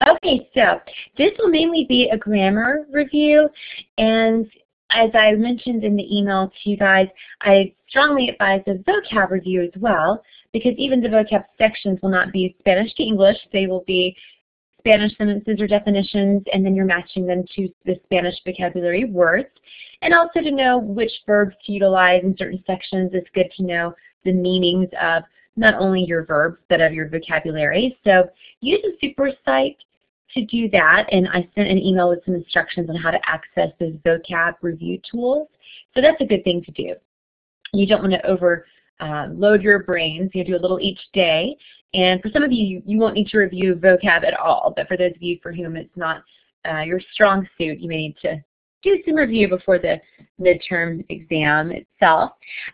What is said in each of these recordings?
Okay, so this will mainly be a grammar review, and as I mentioned in the email to you guys, I strongly advise a vocab review as well, because even the vocab sections will not be Spanish to English. They will be Spanish sentences or definitions, and then you're matching them to the Spanish vocabulary words. And also to know which verbs to utilize in certain sections, it's good to know the meanings of not only your verbs, but of your vocabulary. So use a super site to do that, and I sent an email with some instructions on how to access those vocab review tools. So that's a good thing to do. You don't want to overload your brains. You do a little each day. And for some of you, you won't need to review vocab at all, but for those of you for whom it's not your strong suit, you may need to do some review before the midterm exam itself.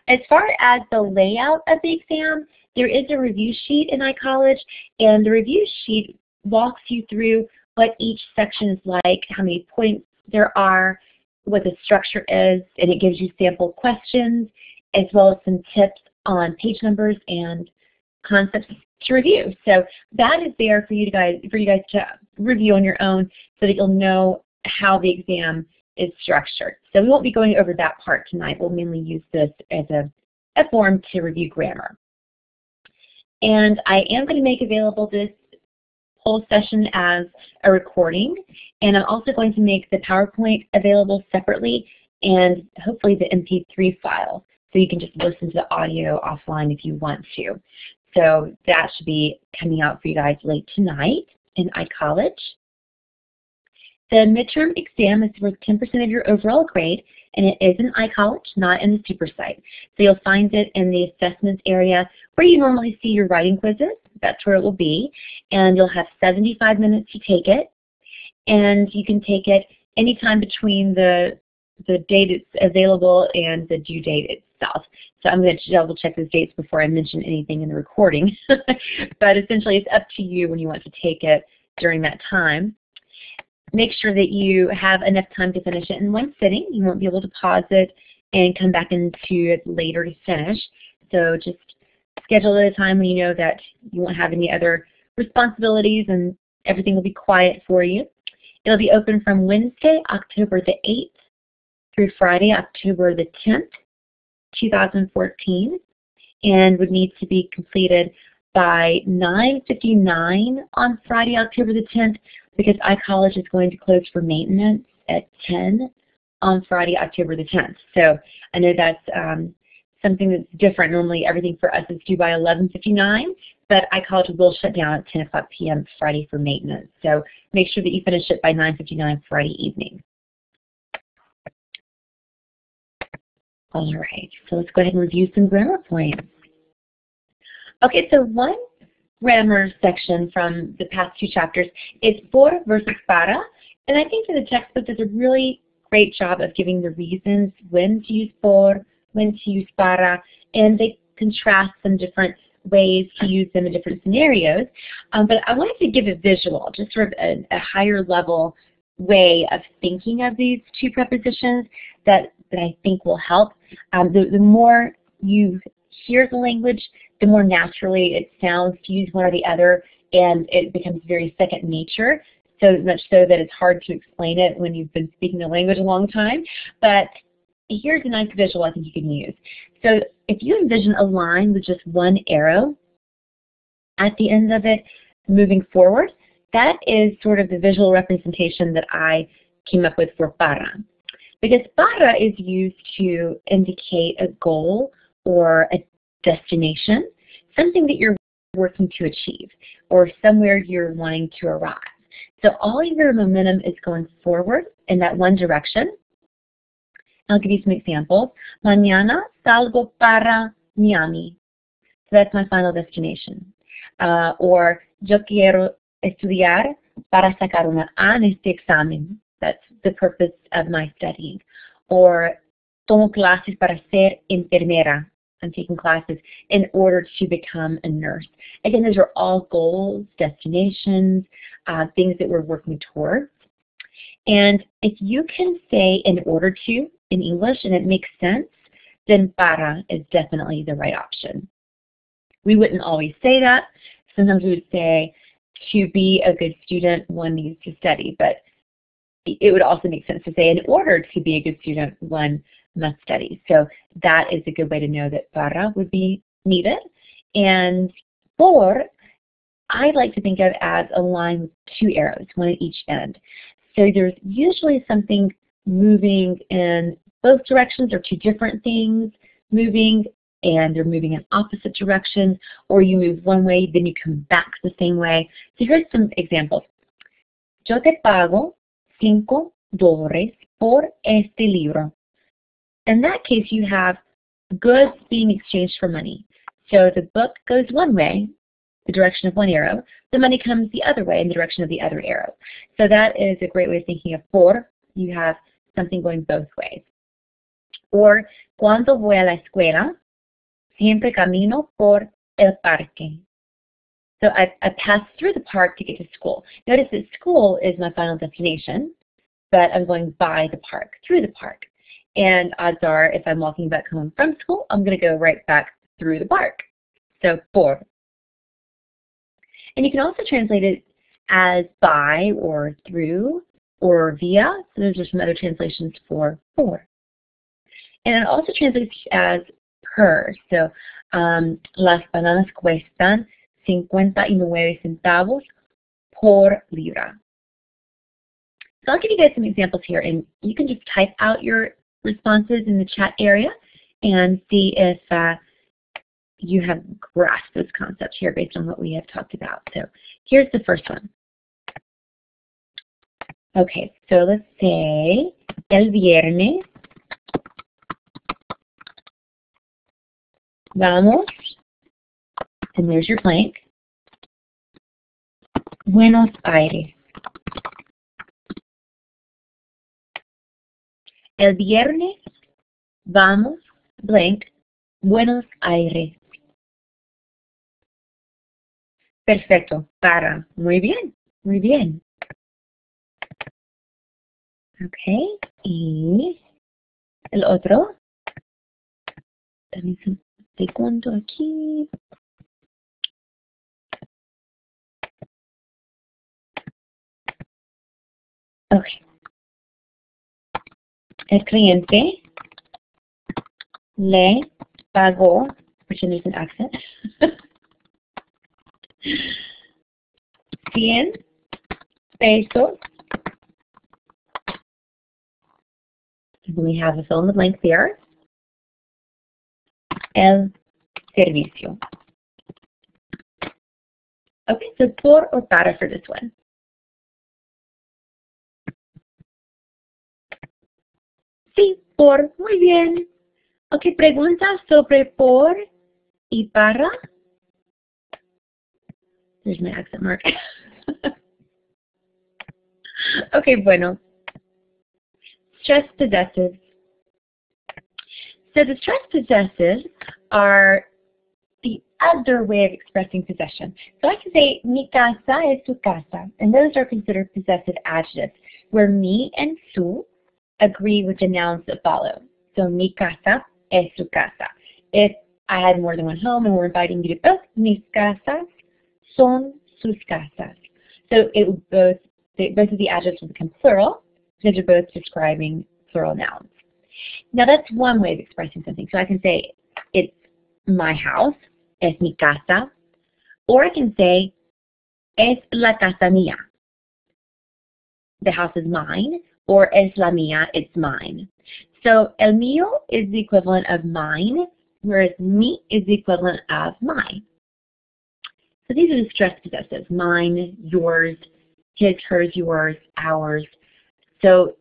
As far as the layout of the exam, there is a review sheet in iCollege, and the review sheet walks you through what each section is like, how many points there are, what the structure is, and it gives you sample questions, as well as some tips on page numbers and concepts to review. So that is there for you guys to review on your own so that you'll know how the exam is structured. So we won't be going over that part tonight. We'll mainly use this as a form to review grammar. And I am going to make available this whole session as a recording, and I'm also going to make the PowerPoint available separately and hopefully the MP3 file, so you can just listen to the audio offline if you want to. So that should be coming out for you guys late tonight in iCollege. The midterm exam is worth 10% of your overall grade, and it is in iCollege, not in the super site. So you'll find it in the assessments area where you normally see your writing quizzes. That's where it will be, and you'll have 75 minutes to take it, and you can take it anytime between the date it's available and the due date itself. So I'm going to double check those dates before I mention anything in the recording, but essentially it's up to you when you want to take it during that time. Make sure that you have enough time to finish it in one sitting. You won't be able to pause it and come back into it later to finish. So just schedule at a time when you know that you won't have any other responsibilities and everything will be quiet for you. It'll be open from Wednesday, October the 8th through Friday, October the 10th, 2014, and would need to be completed by 9:59 on Friday, October the 10th, because iCollege is going to close for maintenance at 10 on Friday, October the 10th. So I know that's something that's different. Normally everything for us is due by 11:59, but iCollege will shut down at 10 o'clock p.m. Friday for maintenance. So make sure that you finish it by 9:59 Friday evening. All right, so let's go ahead and review some grammar points. Okay, so one grammar section from the past two chapters is for versus para, and I think that the textbook does a really great job of giving the reasons when to use por, when to use para, and they contrast some different ways to use them in different scenarios. But I wanted to give a visual, just sort of a higher level way of thinking of these two prepositions that I think will help. The more you hear the language, the more naturally it sounds to use one or the other, and it becomes very second nature, so much so that it's hard to explain it when you've been speaking the language a long time. But here's a nice visual I think you can use. So if you envision a line with just one arrow at the end of it moving forward, that is sort of the visual representation that I came up with for para. Because para is used to indicate a goal or a destination, something that you're working to achieve, or somewhere you're wanting to arrive. So all of your momentum is going forward in that one direction. I'll give you some examples. Mañana salgo para Miami. So that's my final destination. Or yo quiero estudiar para sacar una A en este examen. That's the purpose of my studying. Or tomo clases para ser enfermera. I'm taking classes in order to become a nurse. Again, those are all goals, destinations, things that we're working towards. And if you can say in order to in English and it makes sense, then para is definitely the right option. We wouldn't always say that. Sometimes we would say to be a good student, one needs to study, but it would also make sense to say in order to be a good student, one must study. So that is a good way to know that para would be needed. And por, I like to think of as a line with two arrows, one at each end. So there's usually something moving in both directions or two different things moving, and they're moving in opposite directions, or you move one way, then you come back the same way. So here's some examples. Yo te pago $5 por este libro. In that case, you have goods being exchanged for money. So the book goes one way, the direction of one arrow. The money comes the other way in the direction of the other arrow. So that is a great way of thinking of por. You have something going both ways. Or, cuando voy a la escuela, siempre camino por el parque. So I pass through the park to get to school. Notice that school is my final destination, but I'm going by the park, through the park. And odds are, if I'm walking back home from school, I'm going to go right back through the park. So, por. And you can also translate it as by or through or via. So those are some other translations for por. And it also translates as per. So, las bananas cuestan 59 centavos por libra. So I'll give you guys some examples here, and you can just type out your responses in the chat area and see if you have grasped those concepts here based on what we have talked about. So here's the first one. Okay, so let's say el viernes vamos, and there's your blank, Buenos Aires. El viernes vamos, blank, Buenos Aires. Perfecto, para. Muy bien, muy bien. Ok, y el otro. También un segundo aquí. Ok. El cliente le pagó, pretend there's an accent, 100 pesos. We have a fill in the blank there. El servicio. Okay, so por or para for this one. Sí, por. Muy bien. Ok, preguntas sobre por y para. There's my accent mark. Okay, bueno. Stressed possessives. So the stressed possessives are the other way of expressing possession. So I can say, mi casa es su casa, and those are considered possessive adjectives, where mi and su agree with the nouns that follow. So mi casa es su casa. If I had more than one home and we're inviting you to both, mis casas son sus casas. So it would both of the adjectives will become plural because they're both describing plural nouns. Now that's one way of expressing something. So I can say it's my house, es mi casa, or I can say es la casa mía. The house is mine, or es la mía, it's mine. So el mío is the equivalent of mine, whereas mi is the equivalent of mine. So these are the stressed possessives: mine, yours, his, hers, yours, ours. So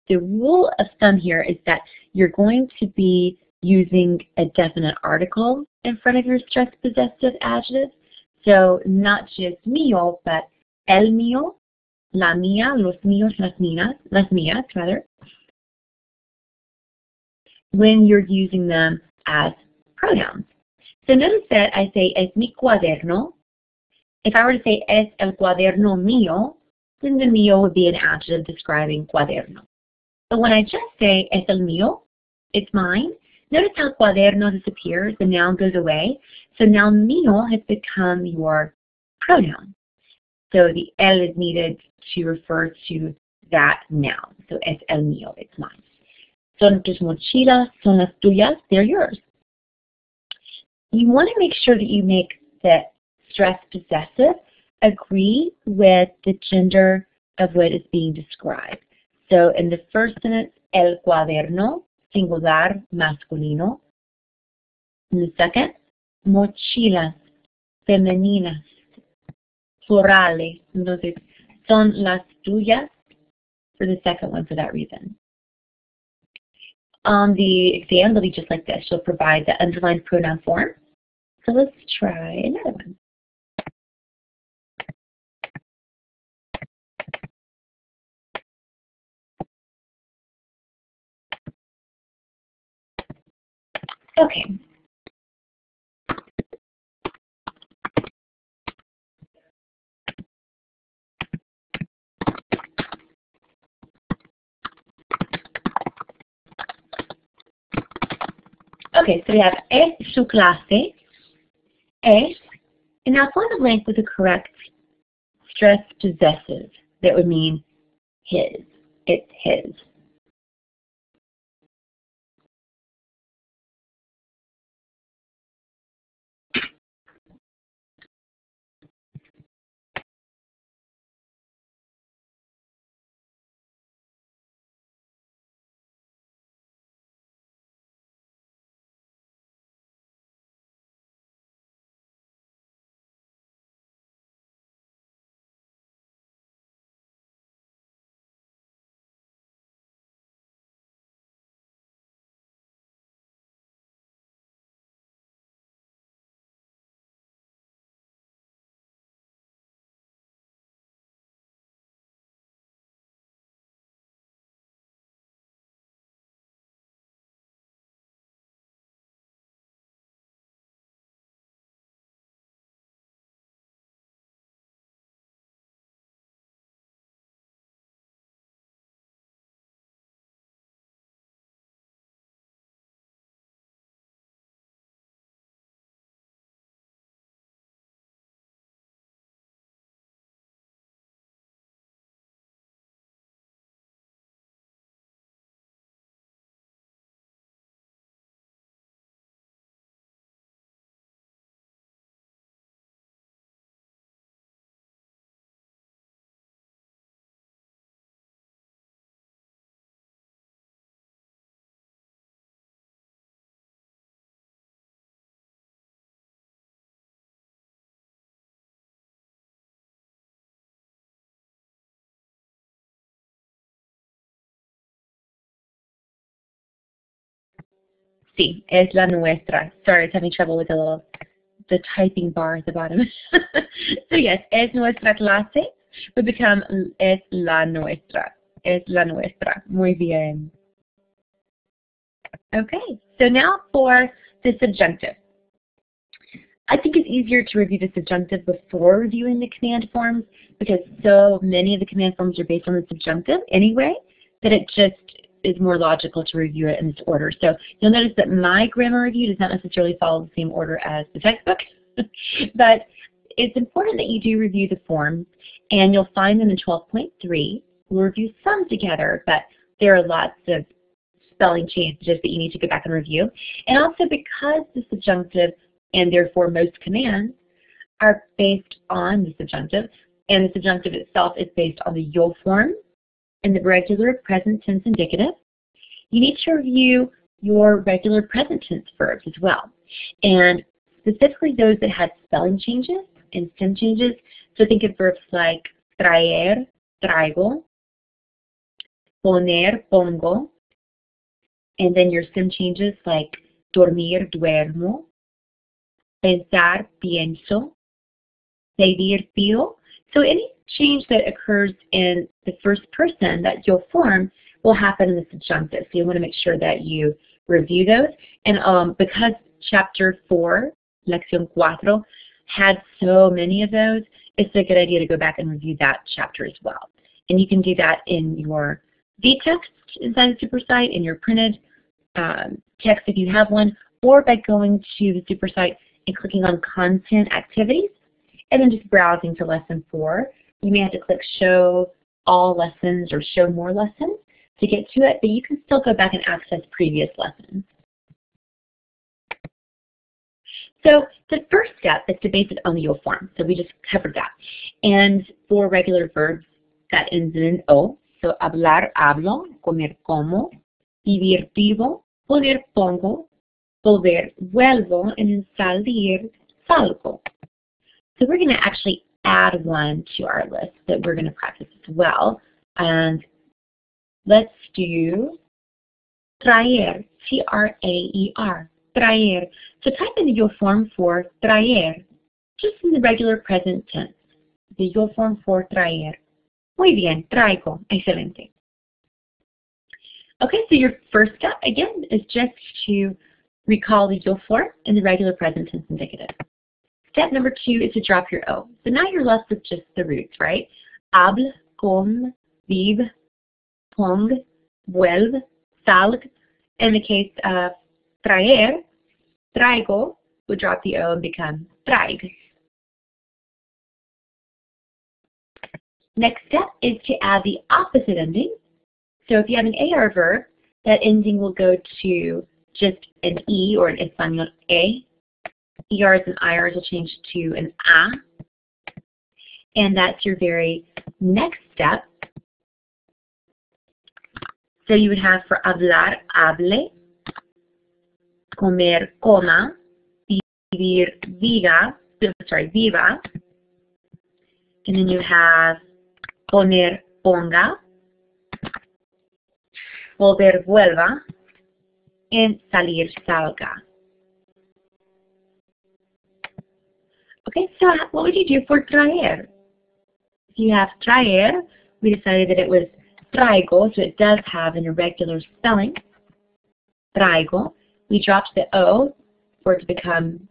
the rule of thumb here is that you're going to be using a definite article in front of your stressed possessive adjective. So not just mío, but el mío, la mía, los míos, las mías, rather, when you're using them as pronouns. So notice that I say es mi cuaderno. If I were to say es el cuaderno mío, then the mío would be an adjective describing cuaderno. But when I just say es el mío, it's mine, notice how cuaderno disappears, the noun goes away. So now mío has become your pronoun. So the el is needed to refer to that noun. So es el mío, it's mine. Son tus mochilas, son las tuyas, they're yours. You want to make sure that you make the stressed possessive agree with the gender of what is being described. So in the first sentence, el cuaderno, singular, masculino. In the second, mochilas, femeninas, plurales. Entonces, son las tuyas for the second one for that reason. On the exam, they'll be just like this. You'll provide the underlined pronoun form. So let's try another one. Okay. Okay, so we have es su clase, es, and now fill in the blank with the correct stressed possessive. That would mean his. It's his. Sí, es la nuestra. Sorry, I was having trouble with the typing bar at the bottom. So yes, es nuestra clase would become es la nuestra. Es la nuestra. Muy bien. Okay, so now for the subjunctive. I think it's easier to review the subjunctive before reviewing the command forms because so many of the command forms are based on the subjunctive anyway that it just is more logical to review it in this order. So you'll notice that my grammar review does not necessarily follow the same order as the textbook, but it's important that you do review the forms, and you'll find them in 12.3. We'll review some together, but there are lots of spelling changes that you need to go back and review. And also because the subjunctive and therefore most commands are based on the subjunctive, and the subjunctive itself is based on the yo form and the regular present tense indicative, you need to review your regular present tense verbs as well. And specifically those that had spelling changes and stem changes. So think of verbs like traer, traigo, poner, pongo, and then your stem changes like dormir, duermo, pensar, pienso, pedir, pido. So any change that occurs in the first person, that you'll form, will happen in the subjunctive. So you want to make sure that you review those. And because Chapter 4, Lección 4, had so many of those, it's a good idea to go back and review that chapter as well. And you can do that in your v-text inside the SuperSite, in your printed text if you have one, or by going to the SuperSite and clicking on Content Activities, and then just browsing to Lesson 4, You may have to click Show All Lessons or Show More Lessons to get to it, but you can still go back and access previous lessons. So the first step is to base it on the yo form. So we just covered that. And for regular verbs, that ends in an O. So hablar, hablo, comer, como, vivir, vivo, poner, pongo, volver, vuelvo, and then salir, salgo. So we're going to actually add one to our list that we're going to practice as well. And let's do traer, T-R-A-E-R, traer. So type in the yo form for traer, just in the regular present tense. The yo form for traer. Muy bien, traigo. Excelente. Okay, so your first step, again, is just to recall the yo form in the regular present tense indicative. Step number 2 is to drop your O. So now you're left with just the roots, right? Habl, com, vive, pong, vuelve, salg. In the case of traer, traigo would drop the O and become traig. Next step is to add the opposite ending. So if you have an AR verb, that ending will go to just an E or an español E. ERs and IRs will change to an A. And that's your very next step. So you would have for hablar, hable, comer, coma, vivir, viva, viva. And then you have poner, ponga, volver, vuelva, and salir, salga. Okay, so what would you do for traer? If you have traer, we decided that it was traigo, so it does have an irregular spelling. Traigo. We dropped the O for it to become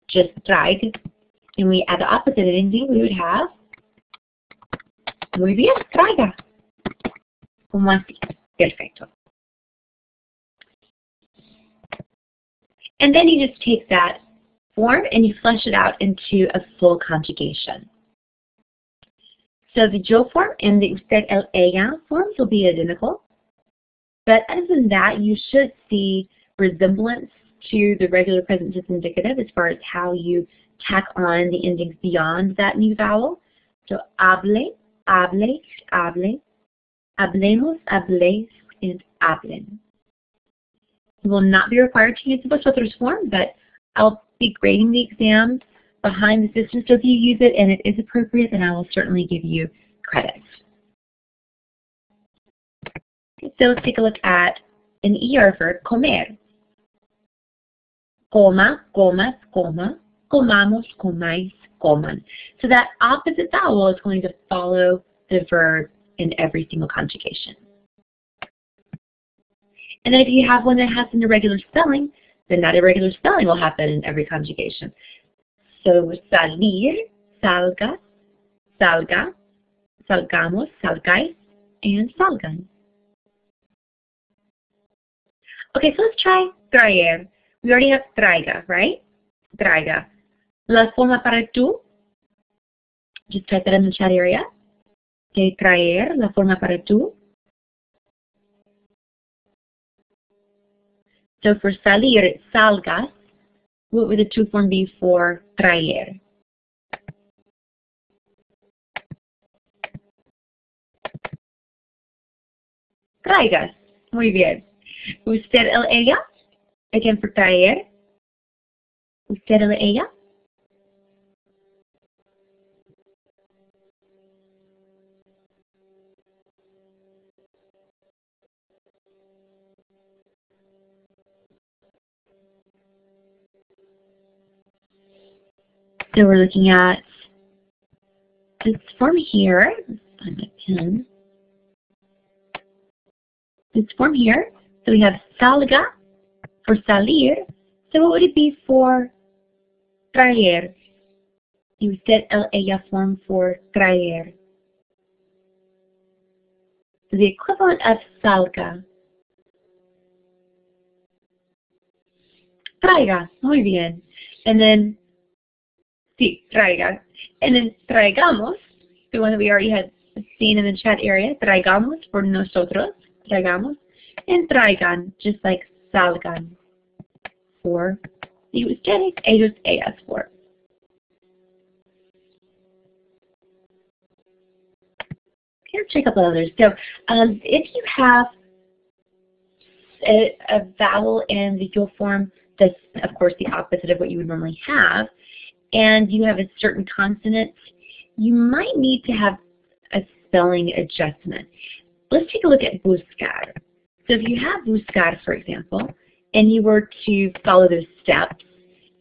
just traig, and we add the opposite ending, we would have muy bien, traiga. Como así. Perfecto. And then you just take that form and you flesh it out into a full conjugation. So the yo form and the usted, el, ella forms will be identical. But other than that, you should see resemblance to the regular present tense indicative as far as how you tack on the endings beyond that new vowel. So hable, hable, hable, hablemos, habléis, and hablen. You will not be required to use the Vosotros form, but I'll be grading the exam behind the system, so if you use it and it is appropriate, then I will certainly give you credit. Okay, so let's take a look at an ER verb, comer. Coma, comas, coma, comamos, comáis, coman. So that opposite vowel is going to follow the verb in every single conjugation. And then if you have one that has an irregular spelling, then that irregular spelling will happen in every conjugation. So salir, salgas, salga, salgamos, salgáis, and salgan. Okay, so let's try traer. We already have traiga, right? Traiga. La forma para tú, just type that in the chat area. Okay, traer, la forma para tú. So for salir, salgas, what would the to form be for traer? Traigas. Muy bien. Usted, el, ella. Again for traer. Usted, el, ella. So we're looking at this form here. Let's find my pen. This form here. So we have salga for salir. So what would it be for traer? You said el, ella form for traer. So the equivalent of salga. Traiga. Muy bien. And then sí, traiga. And then traigamos, the one that we already had seen in the chat area. Traigamos for nosotros. Traigamos. And traigan, just like salgan for the ustedes, ellos, ellas for. Here's a couple others. So if you have a vowel in the yo form that's, of course, the opposite of what you would normally have, and you have a certain consonant, you might need to have a spelling adjustment. Let's take a look at buscar. So if you have buscar, for example, and you were to follow those steps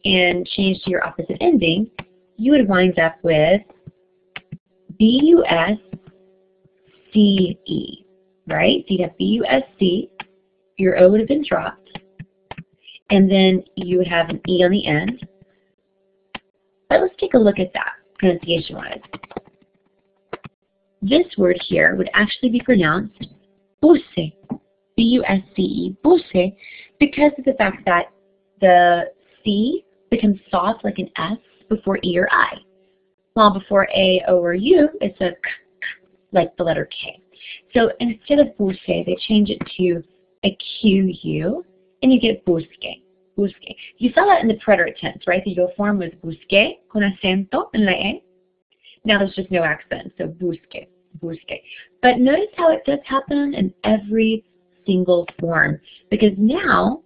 and change to your opposite ending, you would wind up with B-U-S-C-E, right? So you'd have B-U-S-C, your O would have been dropped, and then you would have an E on the end. But let's take a look at that, pronunciation-wise. This word here would actually be pronounced buse, B-U-S-C-E, buse, because of the fact that the C becomes soft like an S before E or I. While before A, O, or U, it's a K, like the letter K. So instead of buse, they change it to a Q-U, and you get busque. Busque. You saw that in the preterite tense, right? The yo form was busque, con acento en la E. Now there's just no accent, so busque, busque. But notice how it does happen in every single form, because now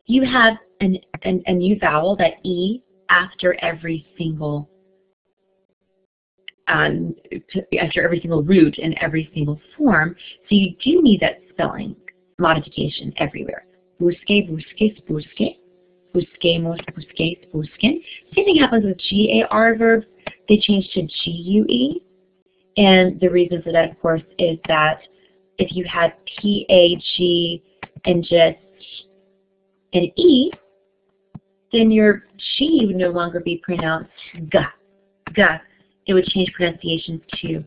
you have a new vowel, that E, after every single root in every single form. So you do need that spelling modification everywhere. Busque, busques, busque. Busquemos, busques, busquen. Same thing happens with GAR verbs. They change to GUE. And the reason for that, of course, is that if you had PAG and just an E, then your G would no longer be pronounced ga, ga. It would change pronunciation to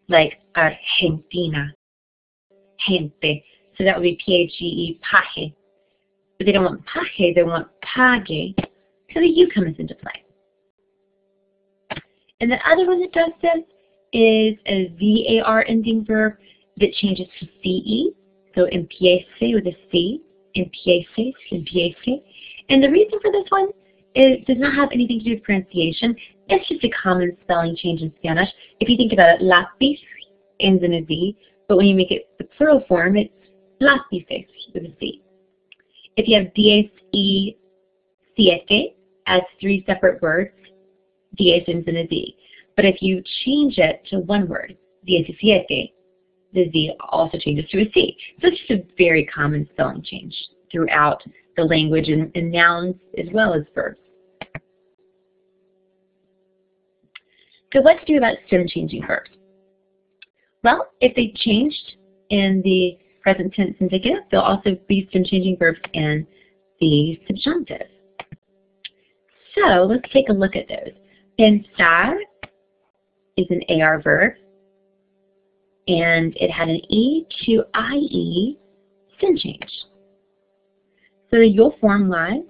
like Argentina, gente. So that would be P-A-G-E, paje. But they don't want paje, they want pague. So the U comes into play. And the other one that does this is a VAR ending verb that changes to CE. So empiece with a C, empiece, empiece. And the reason for this one is, does not have anything to do with pronunciation. It's just a common spelling change in Spanish. If you think about it, lápiz ends in a Z, but when you make it the plural form, it's lápices with a C. If you have 17 as 3 separate words, 10 ends in a Z. But if you change it to one word, 17, the Z also changes to a C. So it's just a very common spelling change throughout the language in nouns as well as verbs. So what to do about stem changing verbs? Well, if they changed in the present tense indicative, there'll also be stem changing verbs in the subjunctive. So let's take a look at those. Pensar is an AR verb, and it had an E to IE stem change. So the yo form was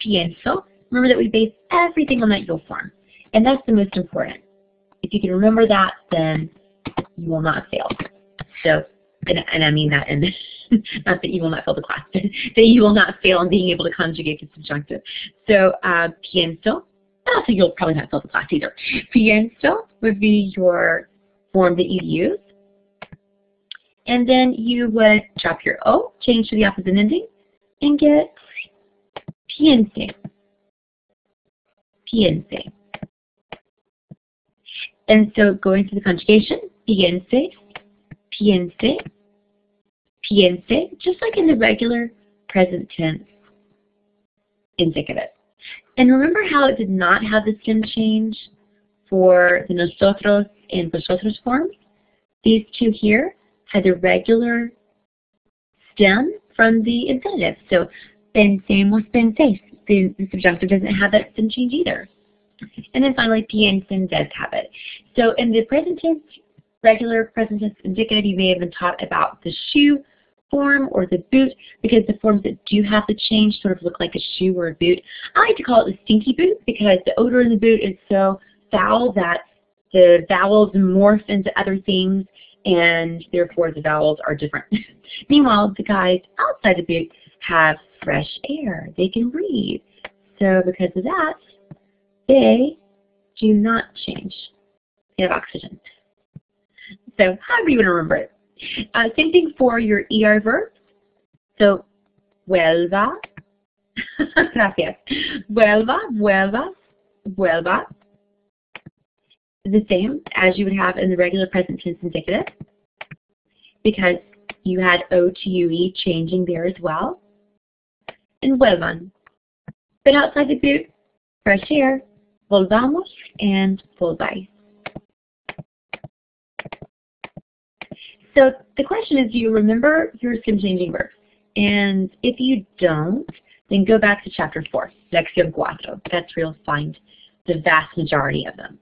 pienso. Remember that we base everything on that yo form, and that's the most important. If you can remember that, then you will not fail. So, and I mean that in not that you will not fail the class, but that you will not fail in being able to conjugate the subjunctive. So pienso, also you'll probably not fail the class either. Pienso would be your form that you use. And then you would drop your O, change to the opposite ending, and get piense. Piense. And so going through the conjugation, piense, piense, piense, just like in the regular present tense indicative. And remember how it did not have the stem change for the nosotros and vosotros forms? These two here had the regular stem from the infinitive. So pensemos, penséis. The subjunctive doesn't have that stem change either. And then finally, piensen does have it. So in the present tense, regular present tense indicative, you may have been taught about the shoe form or the boot, because the forms that do have the change sort of look like a shoe or a boot. I like to call it the stinky boot because the odor in the boot is so foul that the vowels morph into other things, and therefore the vowels are different. Meanwhile, the guys outside the boot have fresh air. They can breathe. So because of that, they do not change. They have oxygen. So however you want to remember it. Same thing for your ER verbs. So, vuelva. Gracias. Vuelva, vuelva, vuelva. The same as you would have in the regular present tense indicative, because you had O to UE changing there as well. And vuelvan. But outside the boot, fresh air, volvamos and volváis. So the question is, do you remember your skin-changing verbs? And if you don't, then go back to Chapter 4, Lección 4. That's where you'll find the vast majority of them.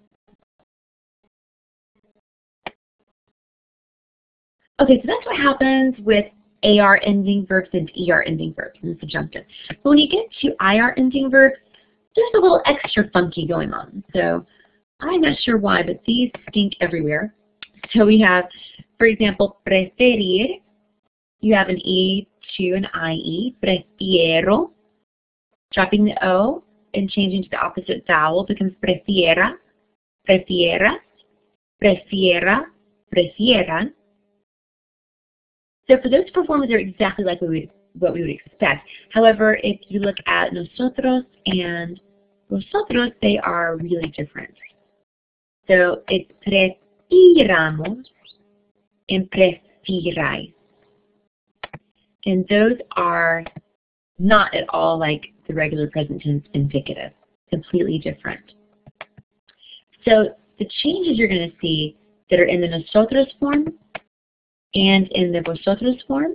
Okay, so that's what happens with AR ending verbs and ER ending verbs in the subjunctive. But when you get to IR ending verbs, there's a little extra funky going on. So I'm not sure why, but these stink everywhere. So we have, for example, preferir. You have an E to an IE. Prefiero. Dropping the O and changing to the opposite vowel becomes prefiera, prefieras, prefiera, prefieran. So for those performers, they're exactly like what we would expect. However, if you look at nosotros and vosotros, they are really different. So it's prefiramos and prefiráis. And those are not at all like the regular present tense indicative. Completely different. So the changes you're going to see that are in the nosotros form and in the vosotros form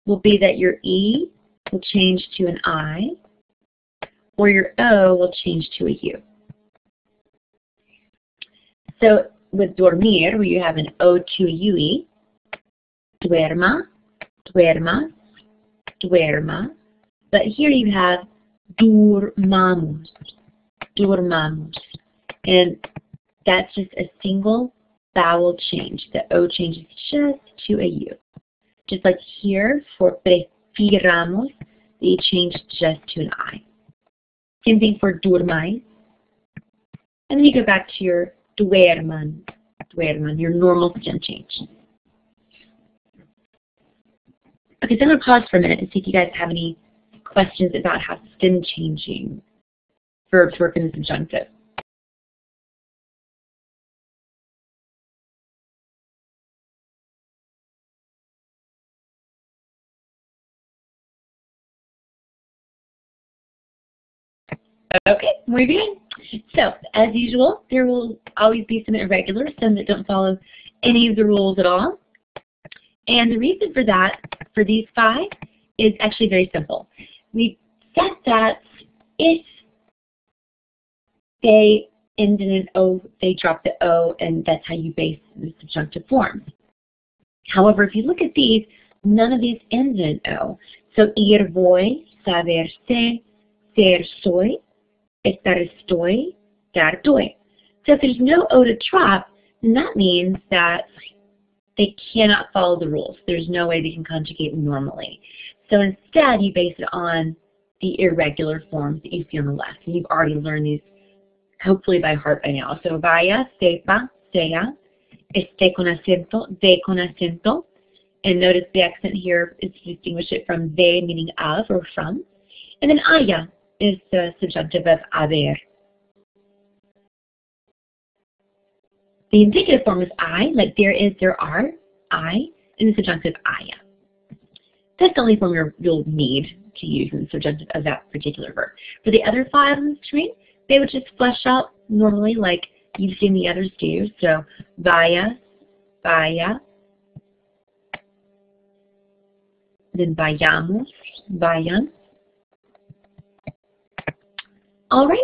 will be that your E will change to an I, or your O will change to a U. So with dormir, where you have an O to a UE, duerma, duermas, duerma. But here you have durmamos, durmamos. And that's just a single vowel change. The O changes just to a U. Just like here for prefiramos, the E changed just to an I. Same thing for durmais. And then you go back to your duerman, duerman, your normal stem change. Okay, so I'm going to pause for a minute and see if you guys have any questions about how stem changing verbs work in the subjunctive. Okay, muy bien. So, as usual, there will always be some irregulars, some that don't follow any of the rules at all. And the reason for that, for these 5, is actually very simple. We said that if they end in an O, they drop the O, and that's how you base the subjunctive forms. However, if you look at these, none of these end in an O. So, ir voy, saberse, ser soy, estar estoy, dar doy. So if there's no O to drop, then that means that they cannot follow the rules. There's no way they can conjugate normally. So instead, you base it on the irregular forms that you see on the left. And you've already learned these hopefully by heart by now. So vaya, sepa, sea, esté con acento, de con acento. And notice the accent here is to distinguish it from de, meaning of or from. And then haya is the subjunctive of haber. The indicative form is I, like there is, there are, I, and the subjunctive haya. That's the only form you'll need to use in the subjunctive of that particular verb. For the other 5 on the screen, they would just flesh out normally like you've seen the others do. So vaya, vaya, then vayamos, vayan. All right,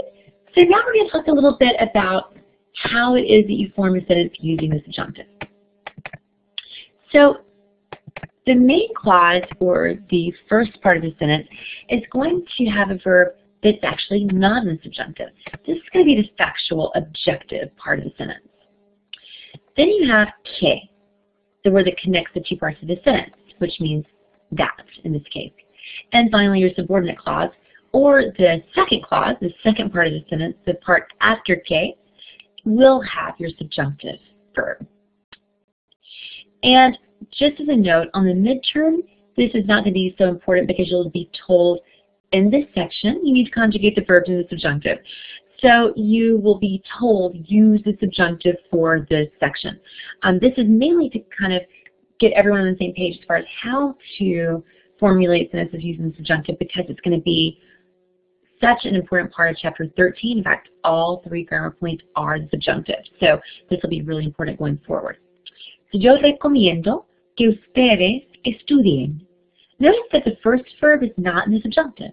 so now we're going to talk a little bit about how it is that you form a sentence using the subjunctive. So the main clause, or the first part of the sentence, is going to have a verb that's actually not in the subjunctive. This is going to be the factual, objective part of the sentence. Then you have que, the word that connects the two parts of the sentence, which means that in this case. And finally, your subordinate clause, or the second clause, the second part of the sentence, the part after que, will have your subjunctive verb. And just as a note, on the midterm, this is not going to be so important because you'll be told in this section you need to conjugate the verb to the subjunctive. So you will be told use the subjunctive for this section. This is mainly to kind of get everyone on the same page as far as how to formulate sentences using the subjunctive, because it's going to be such an important part of Chapter 13. In fact, all 3 grammar points are the subjunctive. So this will be really important going forward. Yo recomiendo que ustedes estudien. Notice that the first verb is not in the subjunctive.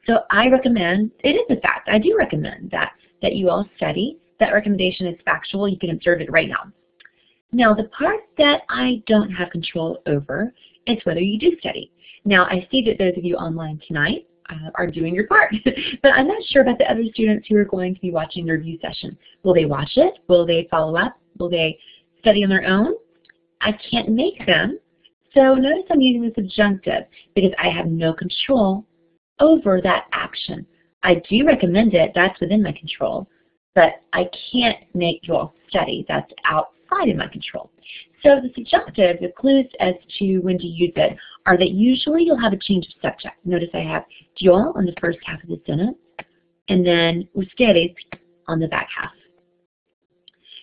So I recommend, it is a fact, I do recommend that you all study. That recommendation is factual. You can observe it right now. Now, the part that I don't have control over is whether you do study. Now, I see that those of you online tonight are doing your part, but I'm not sure about the other students who are going to be watching the review session. Will they watch it? Will they follow up? Will they study on their own? I can't make them. So notice I'm using the subjunctive because I have no control over that action. I do recommend it. That's within my control. But I can't make you all study. That's outside of my control. So the subjunctive, the clues as to when to use it are that usually you'll have a change of subject. Notice I have yo on the first half of the sentence and then ustedes on the back half.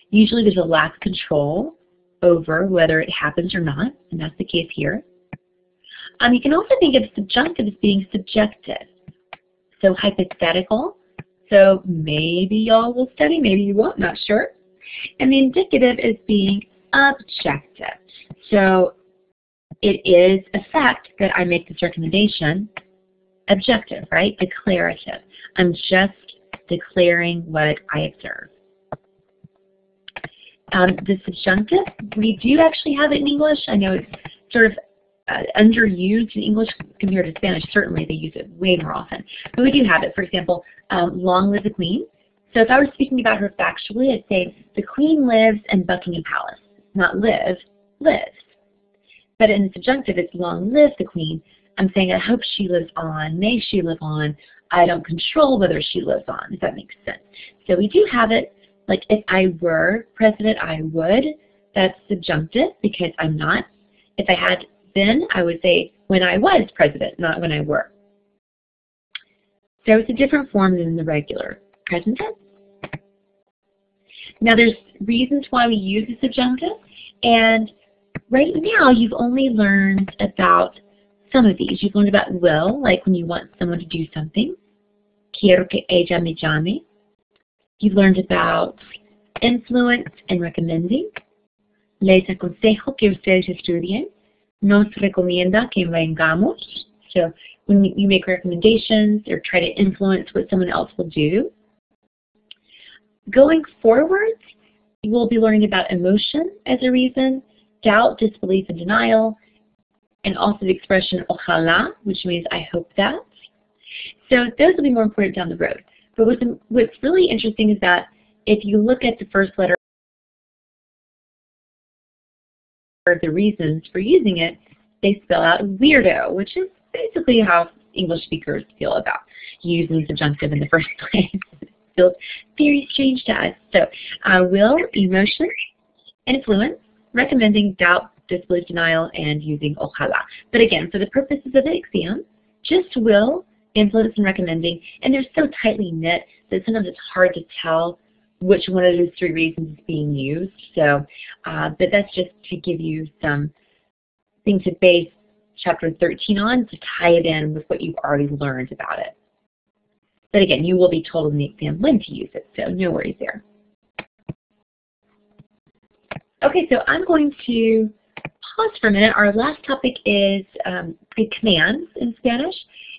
Usually there's a lack of control over whether it happens or not, and that's the case here. You can also think of subjunctive as being subjective. So hypothetical. So maybe y'all will study, maybe you won't, not sure. And the indicative is being objective. So it is a fact that I make this recommendation objective, right? Declarative. I'm just declaring what I observe. The subjunctive, we do actually have it in English. I know it's sort of underused in English compared to Spanish. Certainly they use it way more often. But we do have it. For example, long live the Queen. So if I were speaking about her factually, I'd say the Queen lives in Buckingham Palace. Not live, lives. But in the subjunctive, it's long live the Queen. I'm saying I hope she lives on, may she live on. I don't control whether she lives on, if that makes sense. So we do have it, like if I were president, I would. That's subjunctive because I'm not. If I had been, I would say when I was president, not when I were. So it's a different form than the regular present tense. Now there's reasons why we use the subjunctive, and right now you've only learned about some of these. You've learned about will, like when you want someone to do something. Quiero que ella me llame. You've learned about influence and recommending. Les aconsejo que ustedes estudien. Nos recomienda que vengamos. So when you make recommendations or try to influence what someone else will do. Going forward, you will be learning about emotion as a reason, doubt, disbelief, and denial, and also the expression ojalá, which means I hope that. So those will be more important down the road. But what's really interesting is that if you look at the first letter of the reasons for using it, they spell out weirdo, which is basically how English speakers feel about using the subjunctive in the first place. It feels very strange to us. So will, emotion, influence, recommending, doubt, disbelief, denial, and using ojalá. But again, for the purposes of the exam, just will, influence, and recommending, and they're so tightly knit that sometimes it's hard to tell which one of those 3 reasons is being used. So, but that's just to give you something to base Chapter 13 on, to tie it in with what you've already learned about it. But again, you will be told in the exam when to use it, so no worries there. Okay, so I'm going to pause for a minute. Our last topic is the commands in Spanish,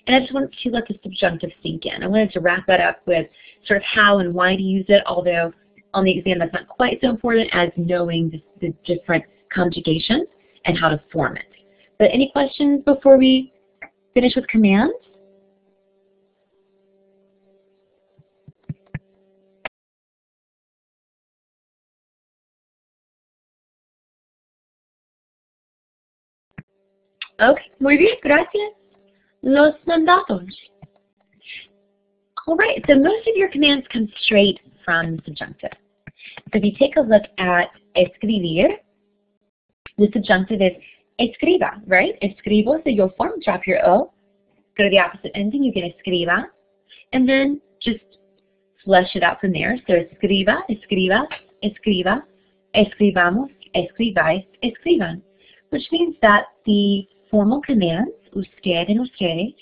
and I just wanted to let the subjunctive sink in. I wanted to wrap that up with sort of how and why to use it, although on the exam that's not quite so important as knowing the different conjugations and how to form it. But any questions before we finish with commands? Okay, muy bien, gracias. Los mandatos. All right, so most of your commands come straight from the subjunctive. So if you take a look at escribir, the subjunctive is escriba, right? Escribo, so you'll form, drop your O, go to the opposite ending, you get escriba, and then just flesh it out from there. So escriba, escribas, escriba, escribamos, escribáis, escriban, which means that the formal commands, usted and ustedes,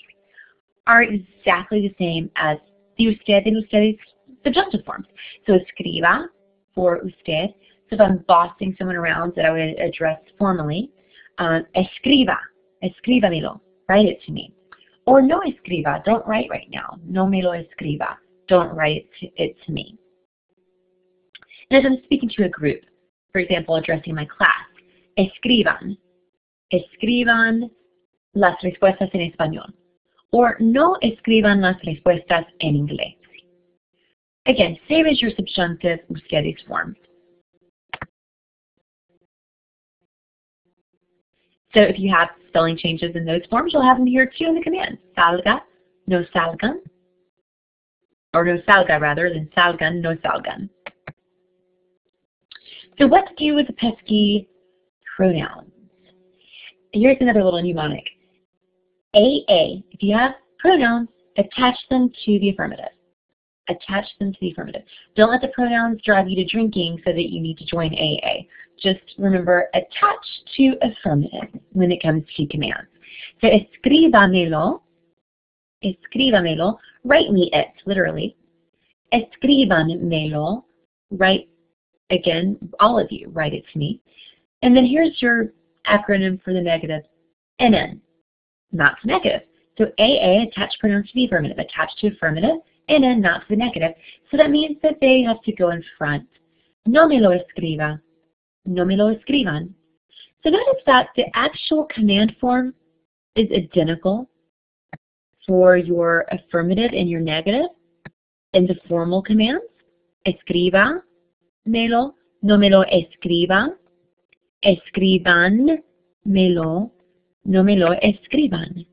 are exactly the same as the usted and ustedes subjunctive forms. So escriba for usted. So if I'm bossing someone around that I would address formally, escriba, escríbamelo, write it to me. Or no escriba, don't write right now. No me lo escriba, don't write it to me. And as I'm speaking to a group, for example, addressing my class, escriban, escriban las respuestas en español. Or no escriban las respuestas en inglés. Again, same as your subjunctive ustedes form. So if you have spelling changes in those forms, you'll have them here too in the command. Salga, no salgan. Or no salga rather than salgan, no salgan. So what to do with the pesky pronouns? Here's another little mnemonic. AA, if you have pronouns, attach them to the affirmative. Attach them to the affirmative. Don't let the pronouns drive you to drinking so that you need to join AA. Just remember, attach to affirmative when it comes to commands. So escríbamelo, escríbamelo, write me it, literally. Escríbanmelo, write, again, all of you, write it to me. And then here's your acronym for the negative, NN, not to negative. So AA, attach pronouns to the affirmative, attach to affirmative, NN, not to the negative. So that means that they have to go in front. No me lo escriba. No me lo escriban. So notice that the actual command form is identical for your affirmative and your negative in the formal commands. Escriba, melo, no me lo escriba. Escriban, melo, no me lo escriban.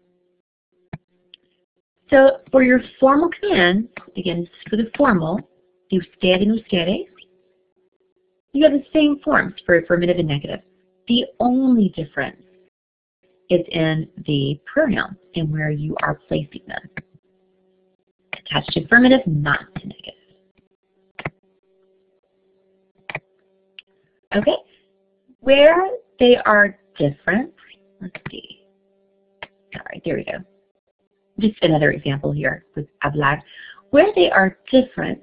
So for your formal commands, again, this is for the formal, usted and ustedes, you have the same forms for affirmative and negative. The only difference is in the pronouns and where you are placing them. Attached to affirmative, not to negative. Okay, where they are different, let's see. All right, there we go. Just another example here with hablar. Where they are different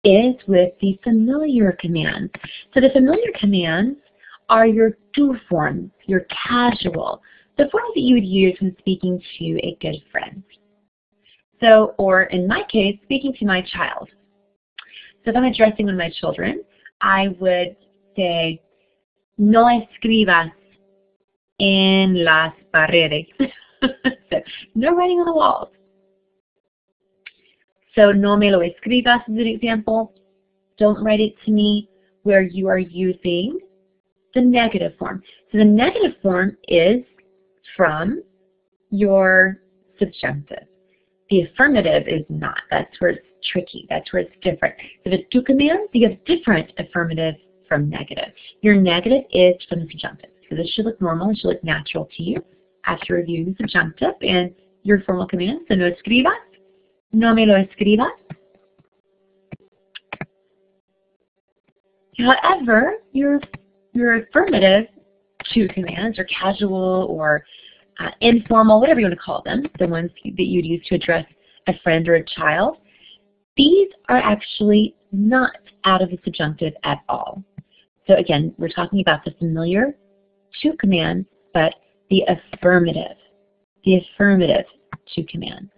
is with the familiar commands. So the familiar commands are your do forms, your casual, the forms that you would use when speaking to a good friend. So, or in my case, speaking to my child. So if I'm addressing one of my children, I would say, no escribas en las paredes. So, no writing on the walls. So no me lo escribas is an example. Don't write it to me, where you are using the negative form. So the negative form is from your subjunctive. The affirmative is not. That's where it's tricky. That's where it's different. So the two commands, you have different affirmative from negative. Your negative is from the subjunctive. So this should look normal. It should look natural to you after reviewing the subjunctive and your formal command. So no escribas. No me lo escribas. However, your affirmative two commands, or casual or informal, whatever you want to call them, the ones that you'd use to address a friend or a child, these are actually not out of the subjunctive at all. So again, we're talking about the familiar two commands, but the affirmative two commands.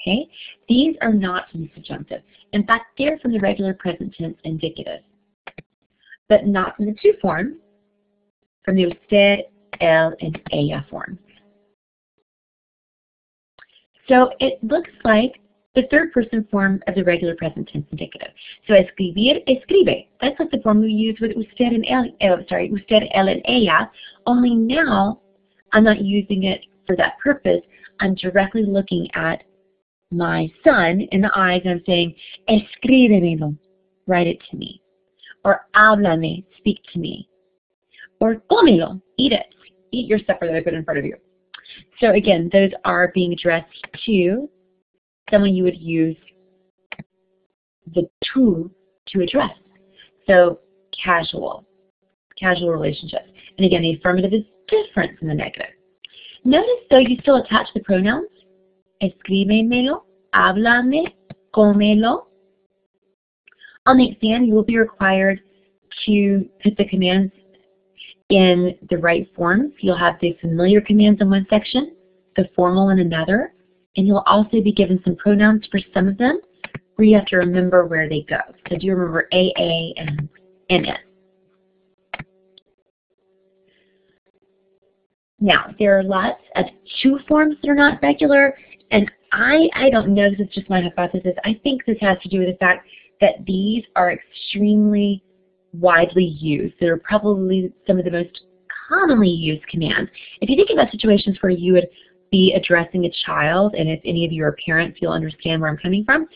Okay? These are not from the subjunctive. In fact, they're from the regular present tense indicative, but not from the two forms, from the usted, el, and ella forms. So it looks like the third person form of the regular present tense indicative. So escribir, escribe. That's like the form we use with usted and usted, él, and ella. Only now I'm not using it for that purpose. I'm directly looking at my son in the eyes and I'm saying, escríbemelo, write it to me. Or háblame, speak to me. Or cómelo, eat it. Eat your supper that I put in front of you. So again, those are being addressed to someone you would use the to address. So casual relationships. And again, the affirmative is different from the negative. Notice though you still attach the pronouns. Escríbemelo, háblame, cómelo. On the exam, you will be required to put the commands in the right forms. You'll have the familiar commands in one section, the formal in another, and you'll also be given some pronouns for some of them where you have to remember where they go. So do you remember AA and NS? Now, there are lots of to forms that are not regular, and I don't know, this is just my hypothesis. I think this has to do with the fact that these are extremely widely used. They're probably some of the most commonly used commands. If you think about situations where you would be addressing a child, and if any of you are parents, you'll understand where I'm coming from,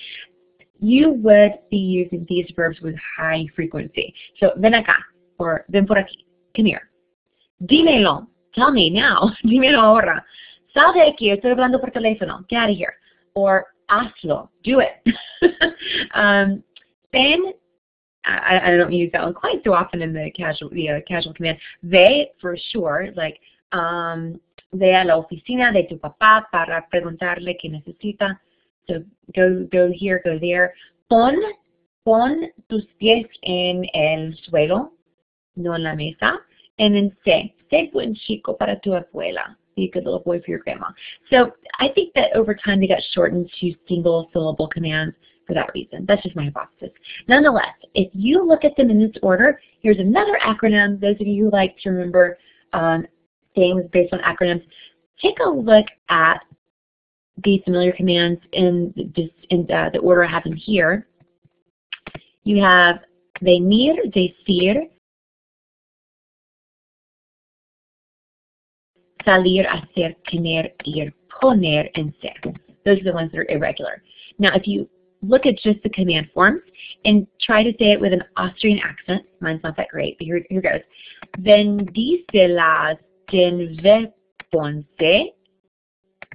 you would be using these verbs with high frequency. So, ven acá, or ven por aquí, come here. Dímelo, tell me now, dímelo ahora. Sal de aquí, estoy hablando por teléfono, get out of here. Or, hazlo, do it. Ven, I don't use that one quite so often in the casual command. Ve, for sure, like, ve a la oficina de tu papá para preguntarle qué necesita. So go here, go there. Pon tus pies en el suelo, no en la mesa. And then sé buen chico para tu abuela. Be a good little boy for your grandma. So I think that over time they got shortened to single syllable commands for that reason. That's just my hypothesis. Nonetheless, if you look at them in this order, here's another acronym. Those of you who like to remember things based on acronyms, take a look at the familiar commands in the order I have them here. You have venir, decir, salir, hacer, tener, ir, poner, and ser. Those are the ones that are irregular. Now, if you look at just the command forms and try to say it with an Austrian accent, mine's not that great, but here goes. Bendícelas den Weponce,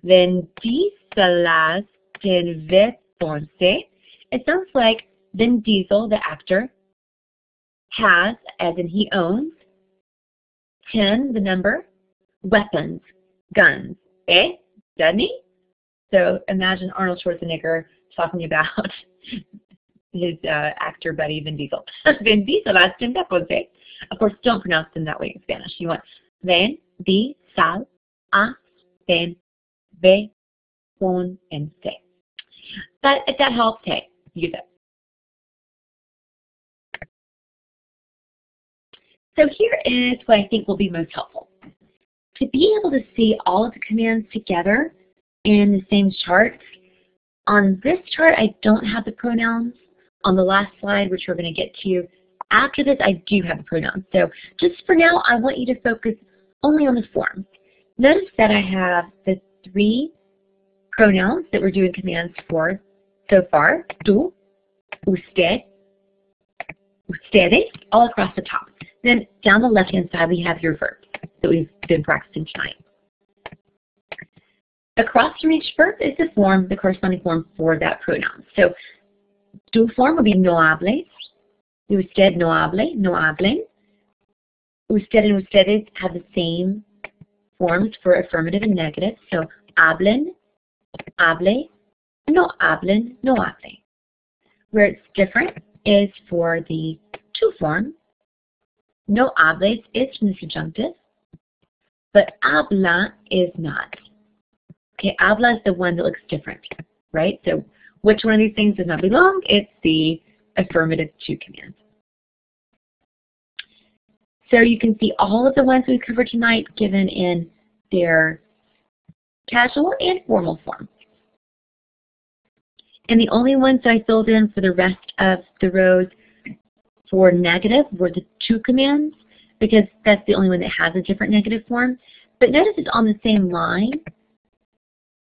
bendícelas den Weponce. It sounds like Vin Diesel, the actor, has, as in he owns, 10, the number, weapons, guns, doesn't he? So imagine Arnold Schwarzenegger talking about his actor buddy Vin Diesel. Vin Diesel, of course, don't pronounce them that way in Spanish. You want ven, di, sal, a, ven, ve, pon, and se. But if that helps, hey, use it. So here is what I think will be most helpful. To be able to see all of the commands together in the same chart, on this chart I don't have the pronouns. On the last slide, which we're going to get to after this, I do have the pronouns. So just for now, I want you to focus only on the form. Notice that I have the 3 pronouns that we're doing commands for so far. Tú, usted, ustedes, all across the top. Then down the left-hand side, we have your verbs that we've been practicing tonight. Across from each verb is the form, the corresponding form for that pronoun. So, tu form would be no hables. Usted no hable, no hablen. Usted and ustedes have the same forms for affirmative and negative. So, hablen, hable, no hablen, no hable. Where it's different is for the tu form. No hables is from the subjunctive, but habla is not. Okay, habla is the one that looks different, right? So which one of these things does not belong? It's the affirmative to command. So you can see all of the ones we covered tonight given in their casual and formal form. And the only ones I filled in for the rest of the rows for negative were the to commands, because that's the only one that has a different negative form. But notice it's on the same line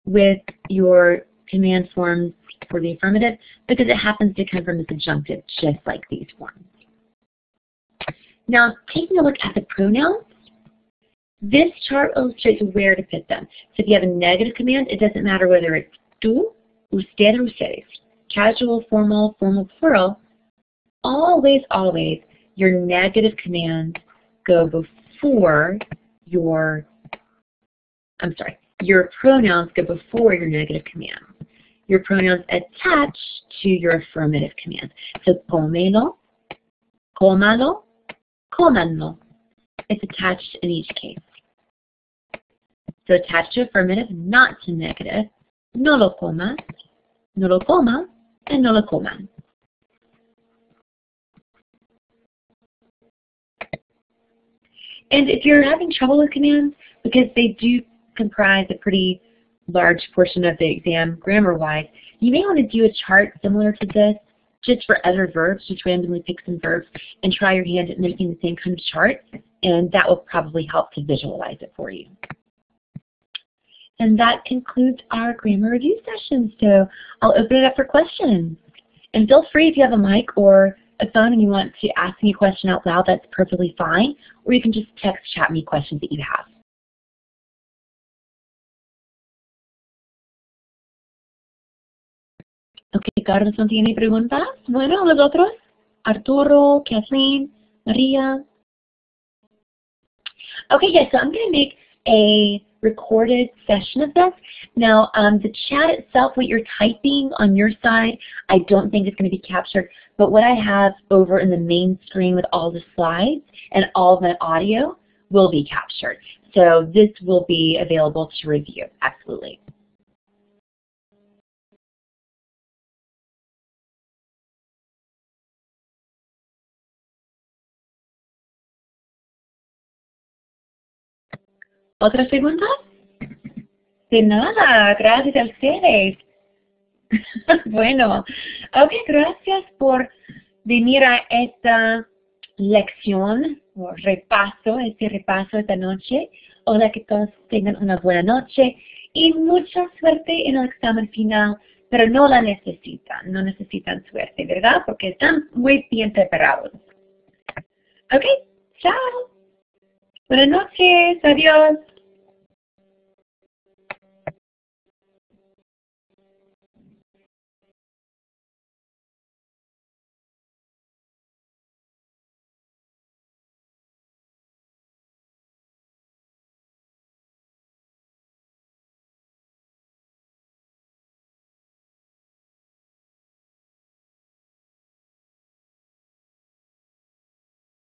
with your command forms for the affirmative, because it happens to come from the subjunctive, just like these forms. Now, taking a look at the pronouns, this chart illustrates where to put them. So if you have a negative command, it doesn't matter whether it's tú, usted, or ustedes. Casual, formal, formal, plural, always, always, your negative commands go before your, your pronouns go before your negative commands. Your pronouns attach to your affirmative commands. So cómelo, cómalo, cómanlo. It's attached in each case. So attached to affirmative, not to negative. No lo comas, no lo coma, and no lo coman. And if you're having trouble with commands, because they do comprise a pretty large portion of the exam grammar-wise, you may want to do a chart similar to this just for other verbs. Just randomly pick some verbs and try your hand at making the same kind of chart, and that will probably help to visualize it for you. And that concludes our grammar review session. So I'll open it up for questions. And feel free, if you have a mic or a phone and you want to ask me a question out loud, that's perfectly fine. Or you can just text chat me questions that you have. Ok, Carlos no tiene preguntas. Bueno, los otros, Arturo, Kathleen, Maria. Okay, yes, so I'm going to make a recorded session of this. Now, the chat itself, what you're typing on your side, I don't think is going to be captured, but what I have over in the main screen with all the slides and all of my audio will be captured. So this will be available to review, absolutely. ¿Otras preguntas? De nada, gracias a ustedes. Bueno, ok, gracias por venir a esta lección o repaso, esta noche. Ojalá que todos tengan una buena noche y mucha suerte en el examen final, pero no la necesitan, no necesitan suerte, ¿verdad? Porque están muy bien preparados. Ok, chao. Buenas noches, adiós.